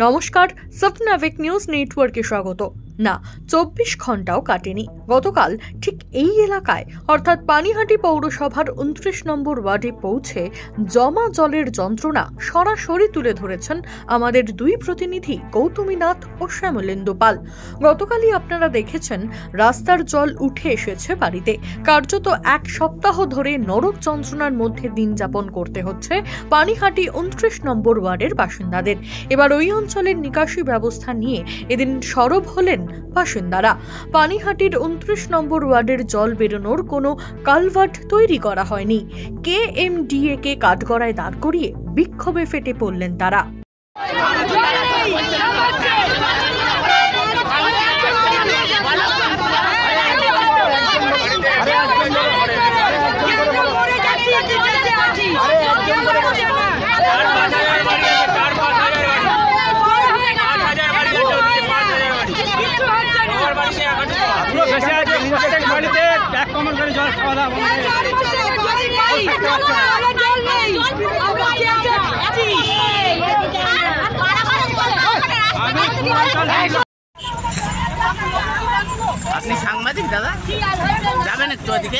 নমস্কার, সপ্তনাভিক নিউজ নেটওয়ার্কে স্বাগত। না 24 ঘন্টাও কাটেনি, গতকাল ঠিক এই এলাকায় অর্থাৎ পানিহাটি পৌরসভার 29 নম্বর ওয়ার্ডে পৌঁছে জমা জলের যন্ত্রণা সরাসরি তুলে ধরেছেন আমাদের দুই প্রতিনিধি গৌতমী নাথ ও শ্যামলেন্দু পাল। গতকালই আপনারা দেখেছেন রাস্তার জল উঠে এসেছে বাড়িতে। কার্যত এক সপ্তাহ ধরে নরক যন্ত্রণার মধ্যে দিন যাপন করতে হচ্ছে পানিহাটি 29 নম্বর ওয়ার্ডের বাসিন্দাদের। এবার ওই অঞ্চলের নিকাশি ব্যবস্থা নিয়ে এদিন সরব হলেন বাসিন্দারা। পানিহাটির 29 নম্বর ওয়ার্ডের জল বেরোনোর কোনো কালভার্ট তৈরি করা হয়নি। KMDA কে কাঠগড়ায় দাঁড় করিয়ে বিক্ষোভে ফেটে পড়লেন তারা। আপনি সাংবাদিক দাদা, যাবেন একটু ওদিকে।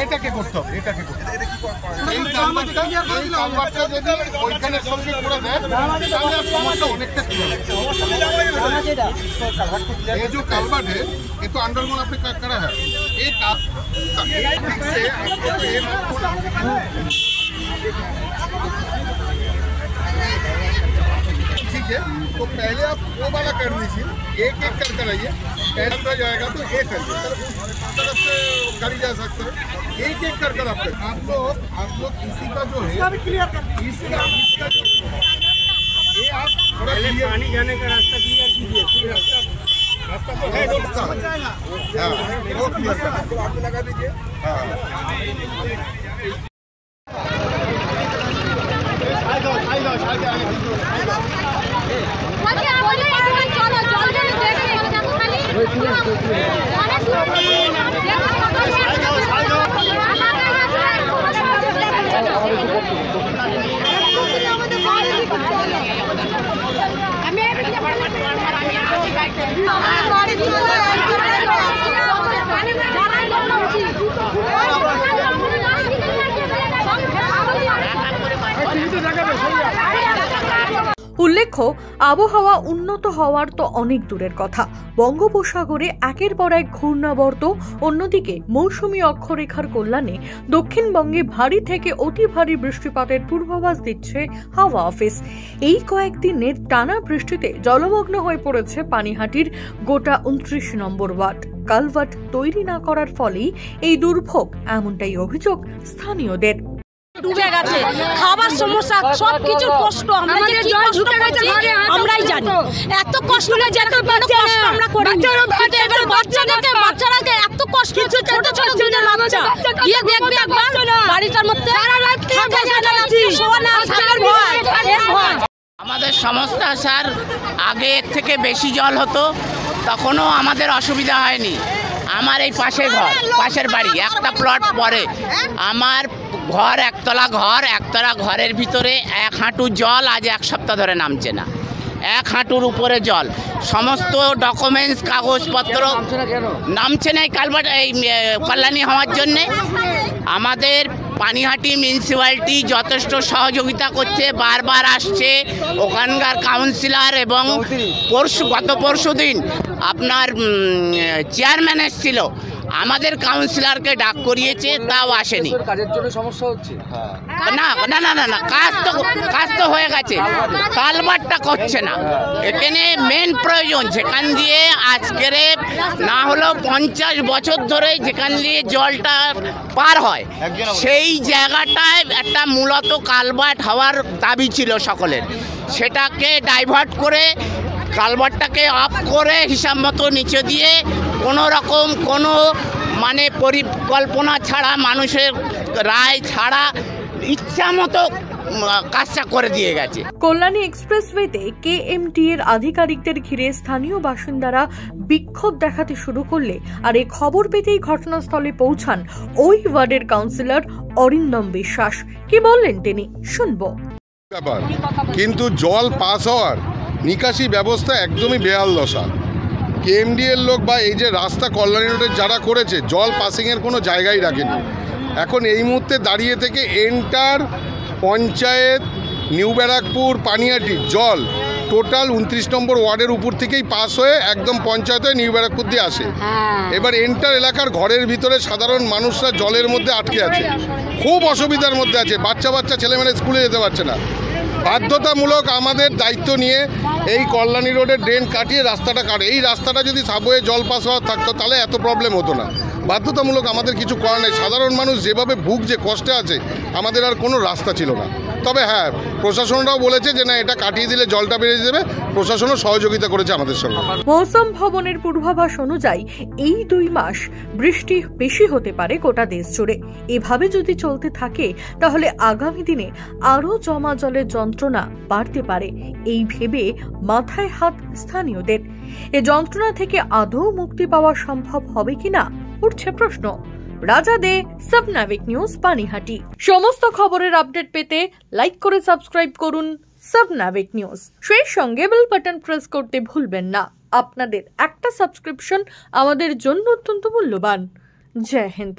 এটাকে করতে হবে, এটাকে করতে হবে। এই কালভার্টটা যদি ওইখানের সঙ্গে করে দেন তাহলে সমস্যা অনেকটা ক্লিয়ার হবে। ये जो कालवर्ट है ये तो अंडरग्राउंड आपने करा है, एक ठीक से आपको ठीक है। तो पहले आप वो वाला कर लीजिए, एक एक कर कराइए, पहला जाएगा तो एक कर उस तरफ से करी जा सकता है। एक एक कर आप लोग इसी का जो है इसका जो ये आप पहले पानी जाने का रास्ता क्लियर कीजिए। रास्ता तो है, वो क्लियर आप लगा दीजिए। উল্লেখ্য, আবহাওয়া উন্নত হওয়ার তো অনেক দূরের কথা, বঙ্গোপসাগরে একের পর এক ঘূর্ণাবর্ত, অন্যদিকে মৌসুমী অক্ষরেখার কল্যাণে দক্ষিণবঙ্গে ভারী থেকে অতি ভারী বৃষ্টিপাতের পূর্বাভাস দিচ্ছে হাওয়া অফিস। এই কয়েকদিনের টানা বৃষ্টিতে জলমগ্ন হয়ে পড়েছে পানিহাটির গোটা 29 নম্বর ওয়ার্ড। কালভার্ট তৈরি না করার ফলেই এই দুর্ভোগ, এমনটাই অভিযোগ স্থানীয়দের। ডুবে গেছে, খাবার সমস্যা, সবকিছু কষ্ট। আমরা যে কি কষ্ট করছি আমরাই জানি। এত কষ্ট আমরা করি, এবার বাচ্চারাকে এত কষ্ট, ছোট ছোট দুধের বাচ্চা গিয়ে দেখবে একবার বাড়িটার মধ্যে আমাদের সমস্যা স্যার, আগে এর থেকে বেশি জল হতো, তখনও আমাদের অসুবিধা হয়নি। আমার এই পাশের বাড়ি একটা প্লট পরে আমার ঘর, একতলা ঘরের ভিতরে 1 হাঁটু জল, আজ 1 সপ্তাহ ধরে নামছে না। 1 হাঁটুর উপরে জল, সমস্ত ডকুমেন্টস কাগজপত্র নামছে না। এই কালভার্ট এই কল্যাণী হওয়ার জন্যে আমাদের পানিহাটি মিউনিসিপ্যালিটি যথেষ্ট সহযোগিতা করছে, বারবার আসছে ওখানকার কাউন্সিলর, এবং গত পরশু দিন আপনার চেয়ারম্যান এসেছিল, আমাদের কাউন্সিলরকে ডাক করিয়েছে, তাও আসেনি। কাজের জন্য সমস্যা হচ্ছে না না না না না কাজ তো হয়ে গেছে, কালভার্টটা করছে না। এখানে মেন প্রয়োজন, যেখান দিয়ে আজকের না হলেও 50 বছর ধরে যেখান দিয়ে জলটা পার হয়, সেই জায়গাটায় একটা মূলত কালভার্ট হওয়ার দাবি ছিল সকলের। সেটাকে ডাইভার্ট করে কালভার্টটাকে অফ করে হিসাব মতো নিচে দিয়ে কোনো রকম কোনো পরিকল্পনা ছাড়া, মানুষের রায় ছাড়া ইচ্ছা মতো কাজটা করে দিয়ে গেছে। কল্যাণী এক্সপ্রেসওয়েতে কেএমটি এর আধিকারিকদের ঘিরে স্থানীয় বাসিন্দারা বিক্ষোভ দেখাতে শুরু করলে আর এই খবর পেতেই ঘটনাস্থলে পৌঁছান ওই ওয়ার্ডের কাউন্সিলর অরিন্দম বিশ্বাস। কি বললেন তিনি, শুনবো। ব্যাপার কিন্তু জল পাস হওয়ার নিকাশি ব্যবস্থা একদমই বেহাল দশা। কেএমডি এর লোক বা এই যে রাস্তা কল্যাণী রোডের যারা করেছে, জল পাসিংয়ের কোনো জায়গাই রাখেনি। এখন এই মুহূর্তে দাঁড়িয়ে থেকে এন্টার পঞ্চায়েত, নিউ ব্যারাকপুর, পানিহাটির জল টোটাল 29 নম্বর ওয়ার্ডের উপর থেকেই পাস হয়ে একদম পঞ্চায়েত হয়ে নিউ ব্যারাকপুর দিয়ে আসে। এবার এন্টার এলাকার ঘরের ভিতরে সাধারণ মানুষরা জলের মধ্যে আটকে আছে, খুব অসুবিধার মধ্যে আছে। বাচ্চা ছেলেমেয়ে স্কুলে যেতে পারছে না। বাধ্যতামূলক আমাদের দায়িত্ব নিয়ে এই কল্যাণী রোডের ড্রেন কাটিয়ে রাস্তাটা কাটে। এই রাস্তাটা যদি সাবওয়ে জল পাস হওয়ার থাকতো তাহলে এত প্রবলেম হতো না। বাধ্যতামূলক আমাদের কিছু করার নেই। সাধারণ মানুষ যেভাবে ভুগছে, কষ্টে আছে, আমাদের আর কোনো রাস্তা ছিল না। তবে হ্যাঁ, প্রশাসনরাও বলেছে যে না, এটা কাটিয়ে দিলে জলটা বেরিয়ে যাবে। প্রশাসনও সহযোগিতা করেছে আমাদের সঙ্গে। মৌসুম ভবনের পূর্বাভাস অনুযায়ী এই 2 মাস বৃষ্টি বেশি হতে পারে গোটা দেশ জুড়ে। এভাবে যদি চলতে থাকে তাহলে আগামী দিনে আরো জমা জলের যন্ত্রণা বাড়তে পারে। এই ভেবে মাথায় হাত স্থানীয়দের। এ যন্ত্রণা থেকে আদৌ মুক্তি পাওয়া সম্ভব হবে কিনা উঠছে প্রশ্ন। রাজা দে, সাবনাভিক নিউজ, পানিহাটি। সমস্ত খবরের আপডেট পেতে লাইক করে সাবস্ক্রাইব করুন সাবনাভিক নিউজ। সেই সঙ্গে বেল বাটন প্রেস করতে ভুলবেন না। আপনাদের একটা সাবস্ক্রিপশন আমাদের জন্য অত্যন্ত মূল্যবান। জয় হিন্দ।